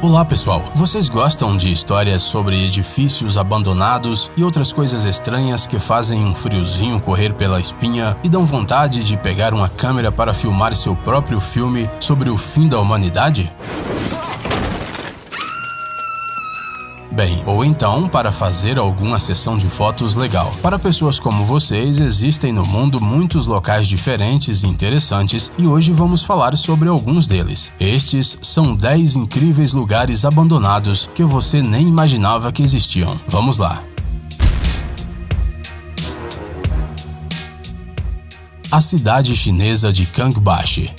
Olá pessoal, vocês gostam de histórias sobre edifícios abandonados e outras coisas estranhas que fazem um friozinho correr pela espinha e dão vontade de pegar uma câmera para filmar seu próprio filme sobre o fim da humanidade? Bem, ou então para fazer alguma sessão de fotos legal. Para pessoas como vocês, existem no mundo muitos locais diferentes e interessantes e hoje vamos falar sobre alguns deles. Estes são 10 incríveis lugares abandonados que você nem imaginava que existiam. Vamos lá! A cidade chinesa de Kangbashi.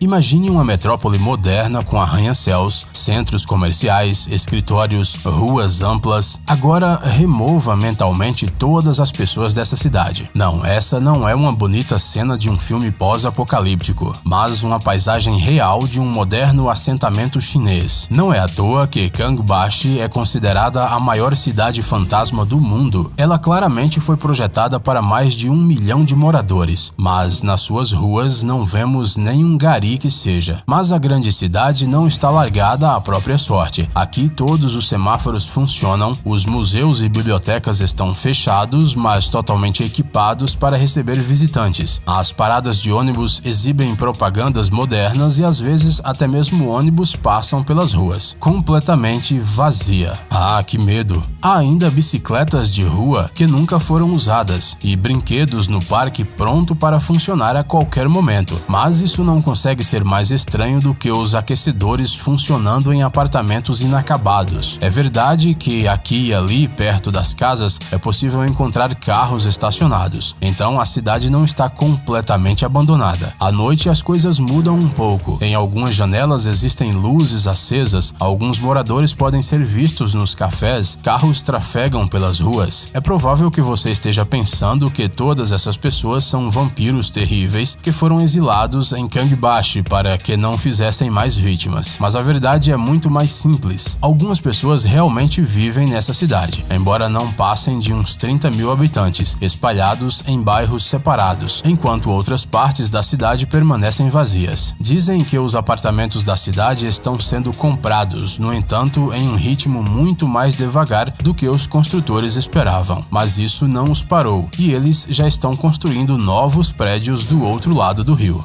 Imagine uma metrópole moderna com arranha-céus, centros comerciais, escritórios, ruas amplas. Agora remova mentalmente todas as pessoas dessa cidade. Não, essa não é uma bonita cena de um filme pós-apocalíptico, mas uma paisagem real de um moderno assentamento chinês. Não é à toa que Kangbashi é considerada a maior cidade fantasma do mundo. Ela claramente foi projetada para mais de 1 milhão de moradores, mas nas suas ruas não vemos nenhum gari que seja. Mas a grande cidade não está largada à própria sorte. Aqui todos os semáforos funcionam, os museus e bibliotecas estão fechados, mas totalmente equipados para receber visitantes. As paradas de ônibus exibem propagandas modernas e às vezes até mesmo ônibus passam pelas ruas, completamente vazia. Ah, que medo! Há ainda bicicletas de rua que nunca foram usadas e brinquedos no parque pronto para funcionar a qualquer momento, mas isso não consegue ser mais estranho do que os aquecedores funcionando em apartamentos inacabados. É verdade que aqui e ali, perto das casas, é possível encontrar carros estacionados, então a cidade não está completamente abandonada. À noite as coisas mudam um pouco. Em algumas janelas existem luzes acesas, alguns moradores podem ser vistos nos cafés, carros trafegam pelas ruas. É provável que você esteja pensando que todas essas pessoas são vampiros terríveis que foram exilados em Kangbashi para que não fizessem mais vítimas. Mas a verdade é muito mais simples. Algumas pessoas realmente vivem nessa cidade, embora não passem de uns 30 mil habitantes, espalhados em bairros separados, enquanto outras partes da cidade permanecem vazias. Dizem que os apartamentos da cidade estão sendo comprados, no entanto, em um ritmo muito mais devagar do que os construtores esperavam. Mas isso não os parou, e eles já estão construindo novos prédios do outro lado do rio.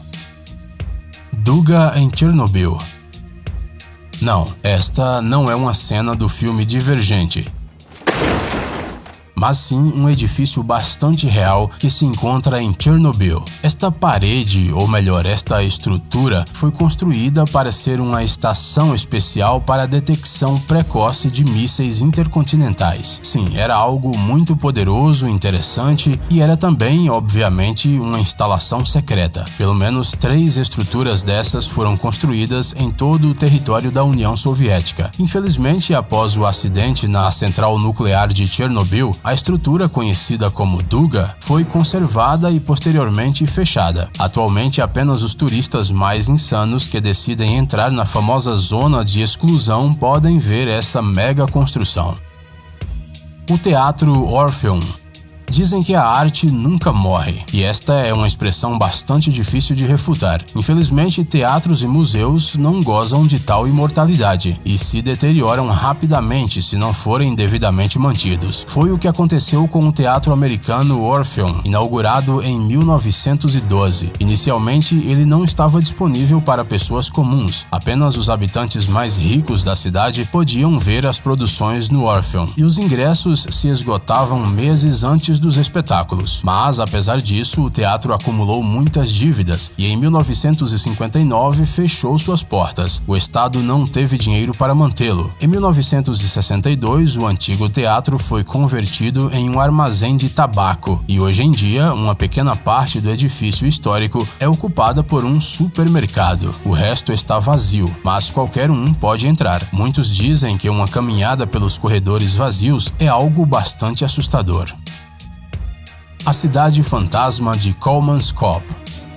Duga em Chernobyl. Não, esta não é uma cena do filme Divergente, mas sim um edifício bastante real que se encontra em Chernobyl. Esta parede, ou melhor, esta estrutura, foi construída para ser uma estação especial para a detecção precoce de mísseis intercontinentais. Sim, era algo muito poderoso, interessante e era também, obviamente, uma instalação secreta. Pelo menos 3 estruturas dessas foram construídas em todo o território da União Soviética. Infelizmente, após o acidente na central nuclear de Chernobyl, a estrutura conhecida como Duga foi conservada e posteriormente fechada. Atualmente, apenas os turistas mais insanos que decidem entrar na famosa zona de exclusão podem ver essa mega construção. O Teatro Orpheum. Dizem que a arte nunca morre, e esta é uma expressão bastante difícil de refutar. Infelizmente, teatros e museus não gozam de tal imortalidade e se deterioram rapidamente se não forem devidamente mantidos. Foi o que aconteceu com o teatro americano Orpheum, inaugurado em 1912. Inicialmente, ele não estava disponível para pessoas comuns. Apenas os habitantes mais ricos da cidade podiam ver as produções no Orpheum, e os ingressos se esgotavam meses antes dos espetáculos. Mas, apesar disso, o teatro acumulou muitas dívidas e em 1959 fechou suas portas. O Estado não teve dinheiro para mantê-lo. Em 1962, o antigo teatro foi convertido em um armazém de tabaco e hoje em dia, uma pequena parte do edifício histórico é ocupada por um supermercado. O resto está vazio, mas qualquer um pode entrar. Muitos dizem que uma caminhada pelos corredores vazios é algo bastante assustador. A cidade fantasma de Kolmanskop.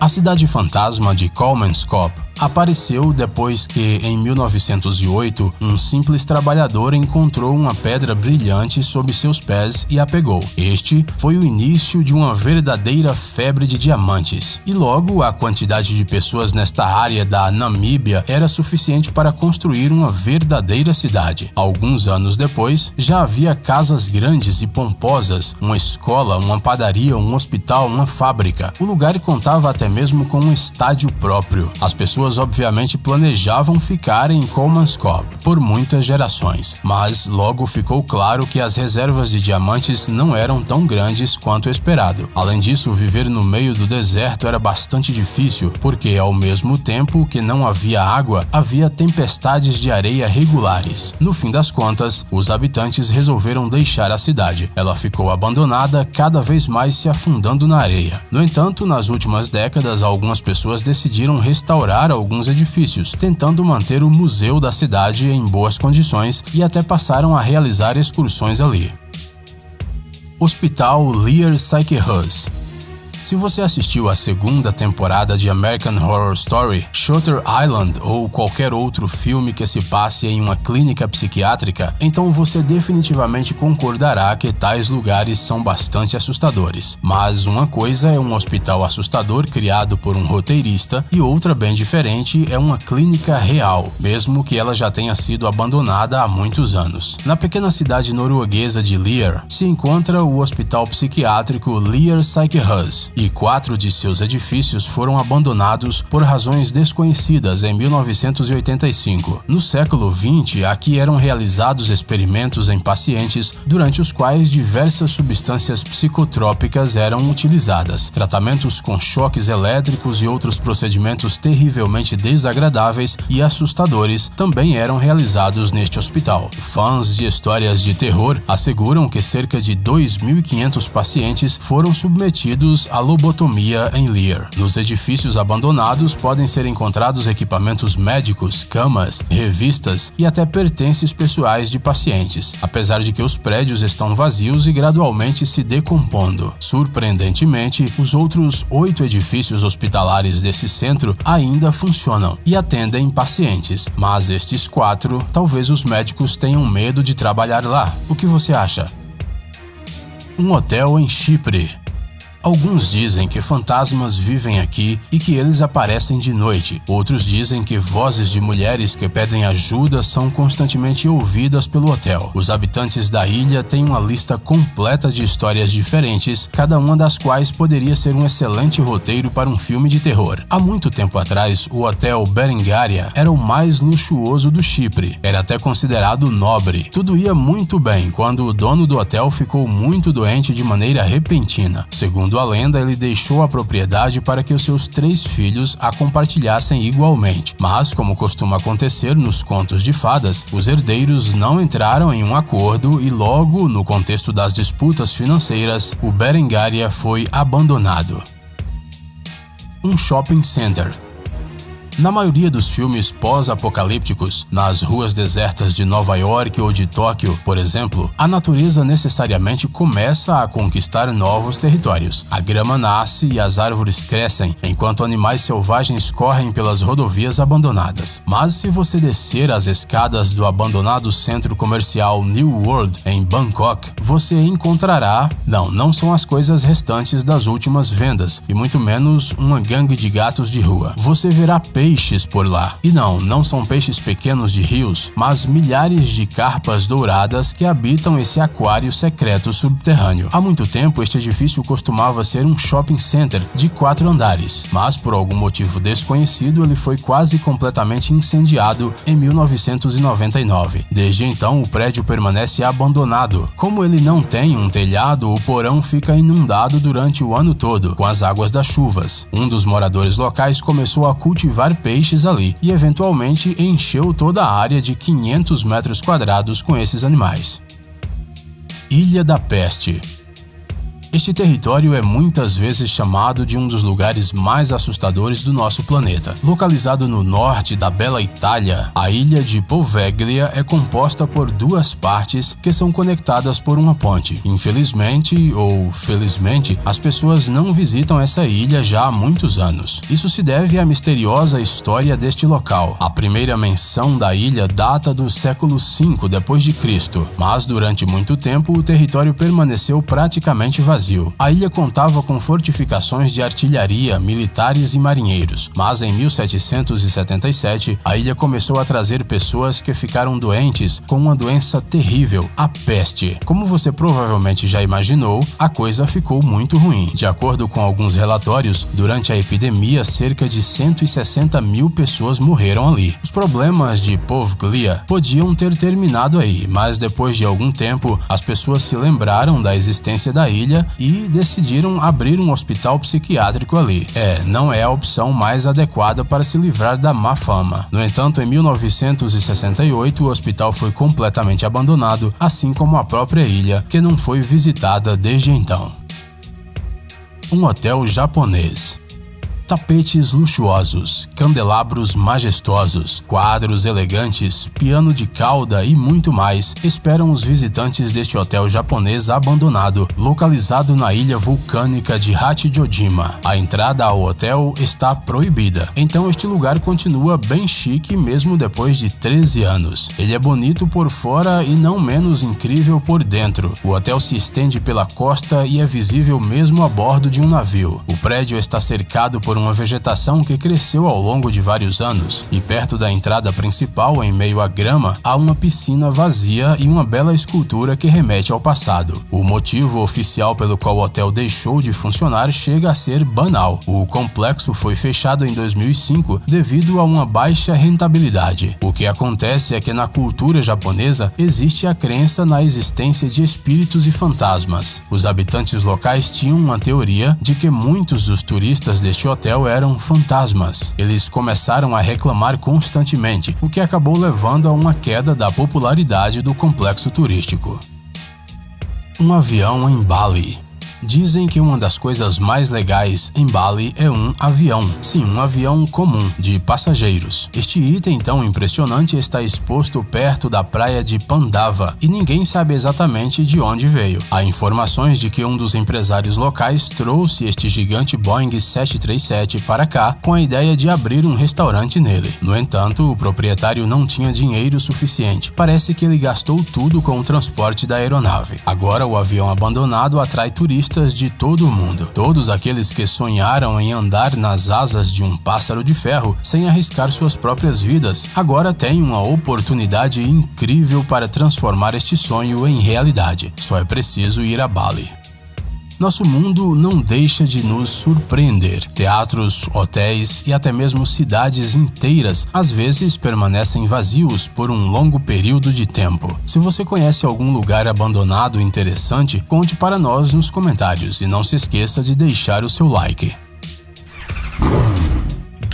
A cidade fantasma de Kolmanskop Apareceu depois que, em 1908, um simples trabalhador encontrou uma pedra brilhante sob seus pés e a pegou. Este foi o início de uma verdadeira febre de diamantes. E logo, a quantidade de pessoas nesta área da Namíbia era suficiente para construir uma verdadeira cidade. Alguns anos depois, já havia casas grandes e pomposas, uma escola, uma padaria, um hospital, uma fábrica. O lugar contava até mesmo com um estádio próprio. As pessoas obviamente planejavam ficar em Khoemacau por muitas gerações, mas logo ficou claro que as reservas de diamantes não eram tão grandes quanto esperado. Além disso, viver no meio do deserto era bastante difícil, porque ao mesmo tempo que não havia água, havia tempestades de areia regulares. No fim das contas, os habitantes resolveram deixar a cidade. Ela ficou abandonada, cada vez mais se afundando na areia. No entanto, nas últimas décadas, algumas pessoas decidiram restaurar alguns edifícios, tentando manter o museu da cidade em boas condições e até passaram a realizar excursões ali. Hospital Lear Psyche Hus. Se você assistiu à segunda temporada de American Horror Story, Shutter Island ou qualquer outro filme que se passe em uma clínica psiquiátrica, então você definitivamente concordará que tais lugares são bastante assustadores. Mas uma coisa é um hospital assustador criado por um roteirista e outra bem diferente é uma clínica real, mesmo que ela já tenha sido abandonada há muitos anos. Na pequena cidade norueguesa de Lear se encontra o hospital psiquiátrico Lear Psyche Hus, e 4 de seus edifícios foram abandonados por razões desconhecidas em 1985. No século XX, aqui eram realizados experimentos em pacientes durante os quais diversas substâncias psicotrópicas eram utilizadas. Tratamentos com choques elétricos e outros procedimentos terrivelmente desagradáveis e assustadores também eram realizados neste hospital. Fãs de histórias de terror asseguram que cerca de 2.500 pacientes foram submetidos a lobotomia em Lear. Nos edifícios abandonados podem ser encontrados equipamentos médicos, camas, revistas e até pertences pessoais de pacientes, apesar de que os prédios estão vazios e gradualmente se decompondo. Surpreendentemente, os outros 8 edifícios hospitalares desse centro ainda funcionam e atendem pacientes, mas estes 4, talvez os médicos tenham medo de trabalhar lá. O que você acha? Um hotel em Chipre. Alguns dizem que fantasmas vivem aqui e que eles aparecem de noite. Outros dizem que vozes de mulheres que pedem ajuda são constantemente ouvidas pelo hotel. Os habitantes da ilha têm uma lista completa de histórias diferentes, cada uma das quais poderia ser um excelente roteiro para um filme de terror. Há muito tempo atrás, o Hotel Berengaria era o mais luxuoso do Chipre. Era até considerado nobre. Tudo ia muito bem quando o dono do hotel ficou muito doente de maneira repentina. Segundo a lenda, ele deixou a propriedade para que os seus 3 filhos a compartilhassem igualmente. Mas, como costuma acontecer nos contos de fadas, os herdeiros não entraram em um acordo e logo, no contexto das disputas financeiras, o Berengaria foi abandonado. Um shopping center. Na maioria dos filmes pós-apocalípticos, nas ruas desertas de Nova York ou de Tóquio, por exemplo, a natureza necessariamente começa a conquistar novos territórios. A grama nasce e as árvores crescem, enquanto animais selvagens correm pelas rodovias abandonadas. Mas se você descer as escadas do abandonado centro comercial New World, em Bangkok, você encontrará... Não são as coisas restantes das últimas vendas, e muito menos uma gangue de gatos de rua. Você verá peixes por lá. E não são peixes pequenos de rios, mas milhares de carpas douradas que habitam esse aquário secreto subterrâneo. Há muito tempo, este edifício costumava ser um shopping center de 4 andares, mas por algum motivo desconhecido, ele foi quase completamente incendiado em 1999. Desde então, o prédio permanece abandonado. Como ele não tem um telhado, o porão fica inundado durante o ano todo, com as águas das chuvas. Um dos moradores locais começou a cultivar peixes ali e eventualmente encheu toda a área de 500 metros quadrados com esses animais. Ilha da Peste. Este território é muitas vezes chamado de um dos lugares mais assustadores do nosso planeta. Localizado no norte da bela Itália, a ilha de Poveglia é composta por duas partes que são conectadas por uma ponte. Infelizmente ou felizmente, as pessoas não visitam essa ilha já há muitos anos. Isso se deve à misteriosa história deste local. A primeira menção da ilha data do século V d.C., mas durante muito tempo o território permaneceu praticamente vazio. A ilha contava com fortificações de artilharia, militares e marinheiros, mas em 1777 a ilha começou a trazer pessoas que ficaram doentes com uma doença terrível, a peste. Como você provavelmente já imaginou, a coisa ficou muito ruim. De acordo com alguns relatórios, durante a epidemia, cerca de 160 mil pessoas morreram ali. Os problemas de Poveglia podiam ter terminado aí, mas depois de algum tempo, as pessoas se lembraram da existência da ilha e decidiram abrir um hospital psiquiátrico ali. Não é a opção mais adequada para se livrar da má fama. No entanto, em 1968, o hospital foi completamente abandonado, assim como a própria ilha, que não foi visitada desde então. Um hotel japonês. Tapetes luxuosos, candelabros majestosos, quadros elegantes, piano de cauda e muito mais esperam os visitantes deste hotel japonês abandonado, localizado na ilha vulcânica de Hachijojima. A entrada ao hotel está proibida, então este lugar continua bem chique mesmo depois de 13 anos. Ele é bonito por fora e não menos incrível por dentro. O hotel se estende pela costa e é visível mesmo a bordo de um navio. O prédio está cercado por uma vegetação que cresceu ao longo de vários anos, e perto da entrada principal, em meio à grama, há uma piscina vazia e uma bela escultura que remete ao passado. O motivo oficial pelo qual o hotel deixou de funcionar chega a ser banal. O complexo foi fechado em 2005 devido a uma baixa rentabilidade. O que acontece é que na cultura japonesa existe a crença na existência de espíritos e fantasmas. Os habitantes locais tinham uma teoria de que muitos dos turistas deste hotel eram fantasmas. Eles começaram a reclamar constantemente, o que acabou levando a uma queda da popularidade do complexo turístico. Um avião em Bali. Dizem que uma das coisas mais legais em Bali é um avião. Sim, um avião comum, de passageiros. Este item tão impressionante está exposto perto da praia de Pandava e ninguém sabe exatamente de onde veio. Há informações de que um dos empresários locais trouxe este gigante Boeing 737 para cá com a ideia de abrir um restaurante nele. No entanto, o proprietário não tinha dinheiro suficiente. Parece que ele gastou tudo com o transporte da aeronave. Agora o avião abandonado atrai turistas de todo o mundo. Todos aqueles que sonharam em andar nas asas de um pássaro de ferro sem arriscar suas próprias vidas, agora têm uma oportunidade incrível para transformar este sonho em realidade. Só é preciso ir a Bali. Nosso mundo não deixa de nos surpreender. Teatros, hotéis e até mesmo cidades inteiras às vezes permanecem vazios por um longo período de tempo. Se você conhece algum lugar abandonado interessante, conte para nós nos comentários e não se esqueça de deixar o seu like.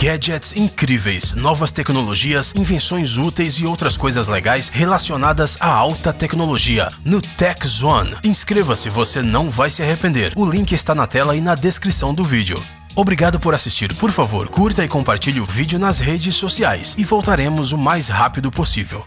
Gadgets incríveis, novas tecnologias, invenções úteis e outras coisas legais relacionadas à alta tecnologia no Tech Zone. Inscreva-se, você não vai se arrepender. O link está na tela e na descrição do vídeo. Obrigado por assistir. Por favor, curta e compartilhe o vídeo nas redes sociais e voltaremos o mais rápido possível.